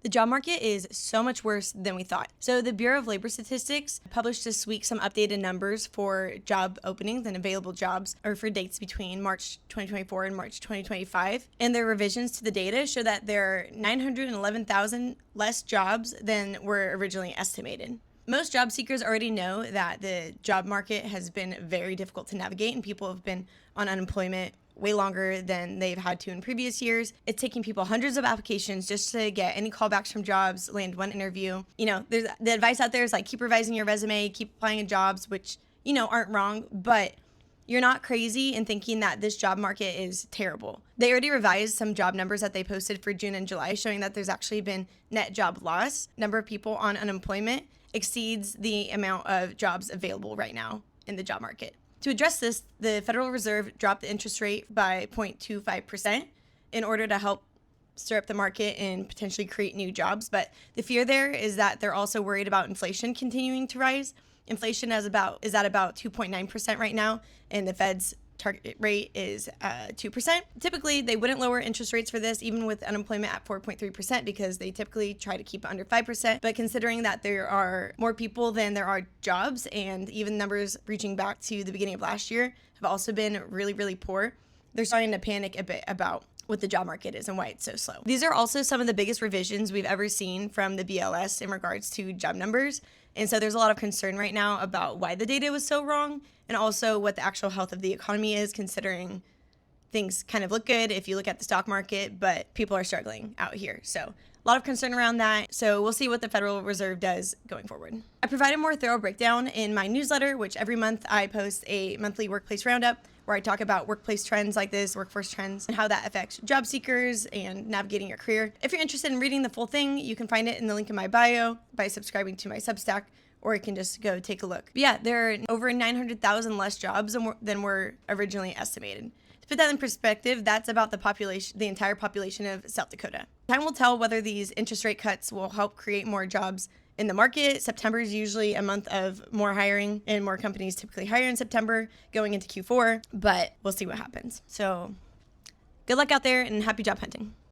The job market is so much worse than we thought. So the Bureau of Labor Statistics published this week some updated numbers for job openings and available jobs, or for dates between March 2024 and March 2025. And their revisions to the data show that there are 911,000 less jobs than were originally estimated. Most job seekers already know that the job market has been very difficult to navigate, and people have been on unemployment way longer than they've had to in previous years. It's taking people hundreds of applications just to get any callbacks from jobs, land one interview. There's the advice out there is like, keep revising your resume, keep applying in jobs, which, aren't wrong, but you're not crazy in thinking that this job market is terrible. They already revised some job numbers that they posted for June and July, showing that there's actually been net job loss. Number of people on unemployment exceeds the amount of jobs available right now in the job market. To address this, the Federal Reserve dropped the interest rate by 0.25% in order to help stir up the market and potentially create new jobs. But the fear there is that they're also worried about inflation continuing to rise. Inflation is at about 2.9% right now, and the Fed's target rate is 2%. Typically, they wouldn't lower interest rates for this, even with unemployment at 4.3%, because they typically try to keep it under 5%. But considering that there are more people than there are jobs, and even numbers reaching back to the beginning of last year have also been really, really poor, they're starting to panic a bit about what the job market is and why it's so slow. These are also some of the biggest revisions we've ever seen from the BLS in regards to job numbers. And so there's a lot of concern right now about why the data was so wrong, and also what the actual health of the economy is, considering things kind of look good if you look at the stock market, but people are struggling out here. So a lot of concern around that. So we'll see what the Federal Reserve does going forward. I provide a more thorough breakdown in my newsletter, which every month I post a monthly workplace roundup where I talk about workplace trends like this, workforce trends, and how that affects job seekers and navigating your career. If you're interested in reading the full thing, you can find it in the link in my bio by subscribing to my Substack, or you can just go take a look. But yeah, there are over 900,000 less jobs than were originally estimated. To put that in perspective, that's about the entire population of South Dakota. Time will tell whether these interest rate cuts will help create more jobs in the market. September is usually a month of more hiring, and more companies typically hire in September going into Q4, but we'll see what happens. So good luck out there and happy job hunting.